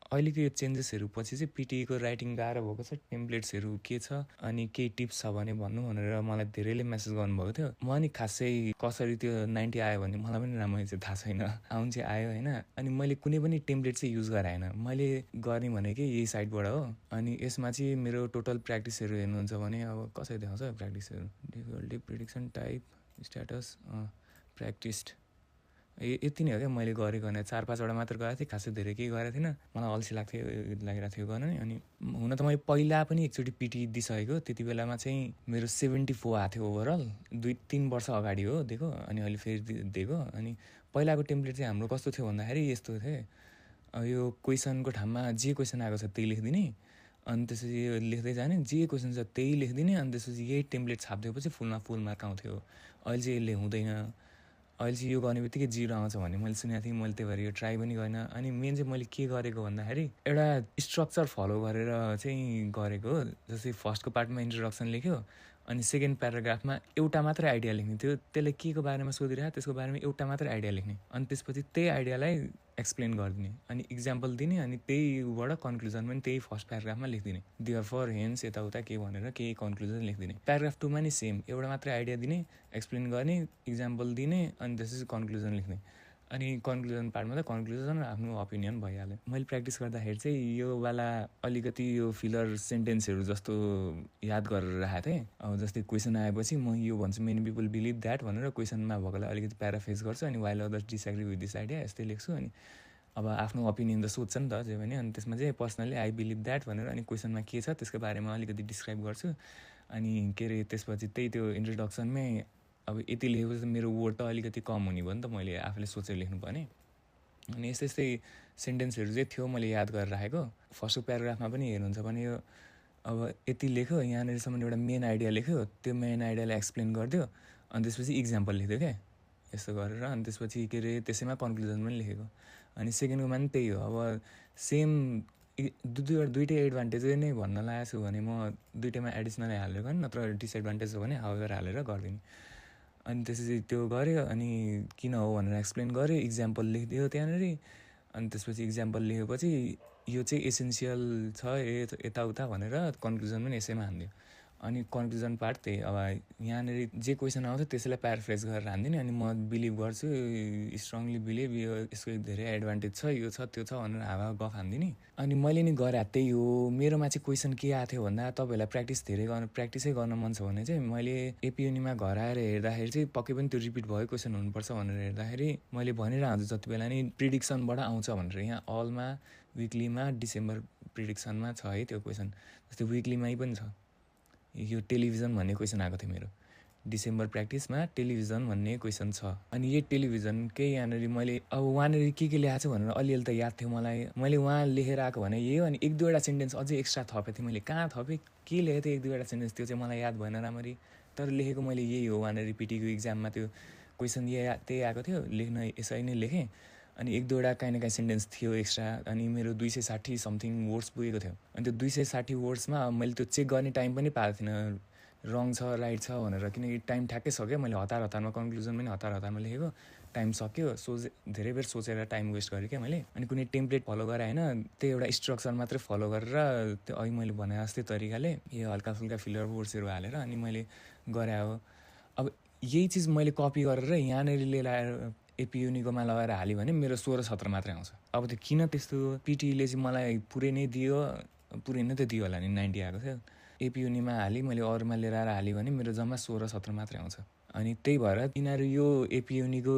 अहिलेको यो चेन्जेसहरू पछि चाहिँ पिटीको राइटिङ गाह्रो भएको छ, टेम्प्लेट्सहरू के छ अनि केही टिप्स छ भने भन्नु भनेर मलाई धेरैले मेसेज गर्नुभएको थियो। म अनि खासै कसरी त्यो 90 आयो भने मलाई पनि राम्ररी चाहिँ थाहा छैन। आउन चाहिँ आयो होइन। अनि मैले कुनै पनि टेम्प्लेट चाहिँ युज गराएन, मैले गर्ने भनेकै यही साइटबाट हो। अनि यसमा चाहिँ मेरो टोटल प्र्याक्टिसहरू हेर्नुहुन्छ भने अब कसरी देखाउँछ प्र्याक्टिसहरू, डिफिकल्टी, प्रिडिक्सन, टाइप, स्ट्याटस, प्र्याक्टिस्ड, यति नै हो क्या मैले गरेको भने। 4-5वटा मात्र गरेको थिएँ, खासै धेरै केही गरेको थिइनँ। मलाई अल्छी लागिरहेको थियो गर्न नि। अनि हुन त मैले पहिला पनि एकचोटि पिटी दिइसकेको, त्यति बेलामा चाहिँ मेरो 74 आएको थियो ओभरअल, 2-3 वर्ष अगाडि हो दिएको। अनि अहिले फेरि दिएको। अनि पहिलाको टेम्प्लेट चाहिँ हाम्रो कस्तो थियो भन्दाखेरि यस्तो थियो, यो क्वेसनको ठाउँमा जे क्वेसन आएको छ त्यही लेखिदिने, अनि त्यसपछि यो लेख्दै जाने, जे क्वेसन छ त्यही लेखिदिने, अनि त्यसपछि यही टेम्प्लेट छापिदिएपछि फुलमा फुल मार्क आउँथ्यो। अहिले चाहिँ यसले हुँदैन, अहिले चाहिँ यो गर्ने बित्तिकै 0 आउँछ भन्ने मैले सुनेको थिएँ। मैले त्यही भएर यो ट्राई पनि गरिनँ। अनि मेन चाहिँ मैले के गरेको भन्दाखेरि एउटा स्ट्रक्चर फलो गरेर चाहिँ गरेको हो। जस्तै फर्स्टको पार्टमा इन्ट्रोडक्सन लेख्यो, अनि सेकेन्ड प्याराग्राफमा एउटा मात्रै आइडिया लेख्ने थियो। त्यसले के को बारेमा सोधिरहेको त्यसको बारेमा एउटा मात्रै आइडिया लेख्ने, अनि त्यसपछि त्यही आइडियालाई एक्सप्लेन गरिदिने, अनि इक्जाम्पल दिने, अनि त्यहीबाट कन्क्लुजन पनि त्यही फर्स्ट प्याराग्राफमा लेखिदिने, देयरफोर हेन्स यताउता के भनेर केही कन्क्लुजन लेखिदिने। प्याराग्राफ 2मा नि सेम, एउटा मात्रै आइडिया दिने, एक्सप्लेन गर्ने, इक्जाम्पल दिने, अनि त्यसपछि कन्क्लुजन लेख्ने। अनि कन्क्लुजन पार्टमा त कन्क्लुजन र आफ्नो ओपिनियन भइहाल्यो। मैले प्र्याक्टिस गर्दाखेरि चाहिँ यो वाला अलिकति यो फिलर सेन्टेन्सहरू जस्तो याद गरेर राखेको थिएँ। अब जस्तै क्वेसन आएपछि म यो भन्छु, मेनी पिपल बिलिभ द्याट भनेर क्वेसनमा भएकोलाई अलिकति प्याराफ्रेज गर्छु, अनि while others disagree with this idea यस्तै लेख्छु। अनि अब आफ्नो ओपिनियन त सोध्छ नि त जे भने, अनि त्यसमा चाहिँ पर्सनली आई बिलिभ द्याट भनेर, अनि क्वेसनमा के छ त्यसको बारेमा अलिकति डिस्क्राइब गर्छु। अनि के अरे त्यसपछि त्यही त्यो इन्ट्रोडक्सनमै अब यति लेखेपछि मेरो वर्ड त अलिकति कम हुने भयो नि त, मैले आफूले सोचेर लेख्नुपर्ने। अनि यस्तै यस्तै सेन्टेन्सहरू चाहिँ थियो मैले याद गरेर राखेको। फर्स्टको प्याराग्राफमा पनि हेर्नुहुन्छ भने यो अब यति लेख्यो, यहाँनिरसम्म एउटा मेन आइडिया लेख्यो, त्यो मेन आइडियालाई एक्सप्लेन गरिदियो, अनि त्यसपछि इक्जाम्पल लेख्दियो क्या यस्तो गरेर। अनि त्यसपछि के अरे त्यसैमा कन्क्लुजन पनि लेखेको। अनि सेकेन्डकोमा पनि त्यही हो। अब सेम दुइटै एडभान्टेजै नै भन्न लागेको छु भने म दुइटैमा एडिसनल हालेर गर्ने, नत्र डिसएडभान्टेज हो भने हाउएभर हालेर गरिदिने। अनि त्यसपछि त्यो गऱ्यो, अनि किन हो भनेर एक्सप्लेन गऱ्यो, इक्जाम्पल लेखिदियो त्यहाँनिर। अनि त्यसपछि इक्जाम्पल लेखेपछि यो चाहिँ एसेन्सियल छ यताउता भनेर कन्क्लुजन पनि यसैमा हानिदियो। अनि कन्क्लुजन पार्ट त्यही, अब यहाँनिर जे क्वेसन आउँछ त्यसैलाई प्याराफ्रेज गरेर हानिदिने। अनि म बिलिभ गर्छु, स्ट्रङली बिलिभ यो यसको धेरै एडभान्टेज छ, यो छ त्यो छ भनेर हावा गफ हानिदिने। अनि मैले नि गरे त्यही हो। मेरोमा चाहिँ क्वेसन के आएको थियो भन्दा, तपाईँहरूलाई प्र्याक्टिसै गर्न मन छ भने चाहिँ मैले एपियुनीमा घर आएर हेर्दाखेरि चाहिँ पक्कै पनि त्यो रिपिट भयो क्वेसन हुनुपर्छ भनेर हेर्दाखेरि मैले भनिरहेको हुन्छु जति बेला नि प्रिडिक्सनबाट आउँछ भनेर। यहाँ अलमा, विकलीमा, डिसेम्बर प्रिडिक्सनमा छ है त्यो क्वेसन। जस्तै विकलीमै पनि छ, यो टेलिभिजन भन्ने क्वेसन आएको थियो मेरो डिसेम्बर प्र्याक्टिसमा, टेलिभिजन भन्ने क्वेसन छ। अनि यही टेलिभिजनकै यहाँनिर मैले अब वहाँनिर के ल्याएको छु भनेर अलिअलि त याद थियो मलाई, मैले वहाँ लेखेर आएको भने यही हो। अनि 1-2वटा सेन्टेन्स अझै एक्स्ट्रा थपेको थिएँ मैले, कहाँ थपेँ के लेखेको थिएँ 1-2वटा सेन्टेन्स, त्यो चाहिँ मलाई याद भएन राम्ररी, तर लेखेको मैले यही हो। वहाँनिर पिटीको इक्जाममा त्यो क्वेसन त्यही आएको थियो, लेख्न यसरी नै लेखेँ। अनि 1-2वटा काहीँ न काहीँ सेन्टेन्स थियो एक्स्ट्रा। अनि मेरो 260 समथिङ वर्ड्स पुगेको थियो। अनि त्यो 260 वर्ड्समा मैले त्यो चेक गर्ने टाइम पनि पाएको थिइनँ, रङ छ राइट छ भनेर, किनकि टाइम ठ्याक्कै सक्यो। मैले हतारमा कन्क्लुजन पनि हतारमा लेखेको, टाइम सक्यो, धेरै बेर सोचेर टाइम वेस्ट गरेँ क्या मैले। अनि कुनै टेम्प्लेट फलो गरेँ होइन, त्यही एउटा स्ट्रक्चर मात्रै फलो गरेर त्यो अघि मैले भने जस्तै तरिकाले यो हल्का फुल्का फिलर वर्ड्सहरू हालेर अनि मैले गरे हो। अब यही चिज मैले कपी गरेर यहाँनिर लिएर आएर एपियुनीकोमा लगाएर हाल्यो भने मेरो 16-17 मात्रै आउँछ। अब त्यो किन त्यस्तो, पिटीले चाहिँ मलाई पुरै नै त दियो होला नि, 90 आएको थियो। एपियुनीमा हालेँ मैले, अरूमा लिएर आएर हाल्यो भने मेरो जम्मा 16-17 मात्रै आउँछ। अनि त्यही भएर यिनीहरू यो एपियुनीको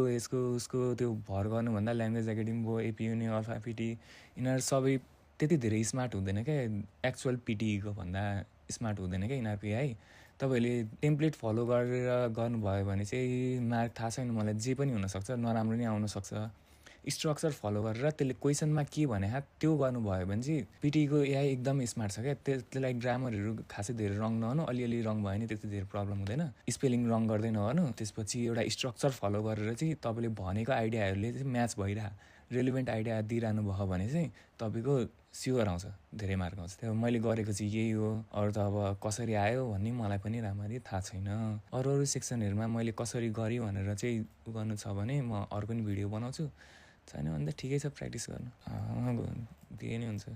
उसको त्यो भर गर्नुभन्दा ल्याङ्ग्वेज एकाडेमी भयो, एपियुनी, अल्फा पिटी, यिनीहरू सबै त्यति धेरै स्मार्ट हुँदैन क्या, एक्चुअल पिटीको भन्दा स्मार्ट हुँदैन क्या यिनीहरूको है। तपाईँहरूले टेम्प्लेट फलो गरेर गर्नुभयो भने चाहिँ मार्क थाहा छैन मलाई, जे पनि हुनसक्छ, नराम्रो नै आउनसक्छ। स्ट्रक्चर फलो गरेर त्यसले क्वेसनमा के भने त्यो गर्नुभयो भने चाहिँ पिटीको एआई एकदम स्मार्ट छ क्या। त्यसलाई ग्रामरहरू खासै धेरै रङ नगर्नु, अलिअलि रङ भयो भने त्यति धेरै प्रब्लम हुँदैन, स्पेलिङ रङ गर्दै नगर्नु। त्यसपछि एउटा स्ट्रक्चर फलो गरेर चाहिँ तपाईँले भनेको आइडियाहरूले चाहिँ म्याच भइरह, रेलिभेन्ट आइडिया दिइरहनु भयो भने चाहिँ तपाईँको स्योर आउँछ, धेरै मार्क आउँछ। त्यो मैले गरेको चाहिँ यही हो। अरू त अब कसरी आयो भन्ने मलाई पनि राम्ररी थाहा छैन। अरू सेक्सनहरूमा मैले कसरी गरेँ भनेर चाहिँ गर्नु छ भने म अर्को पनि भिडियो बनाउँछु, छैन भने त ठिकै छ प्र्याक्टिस गर्नु दिए नै हुन्छ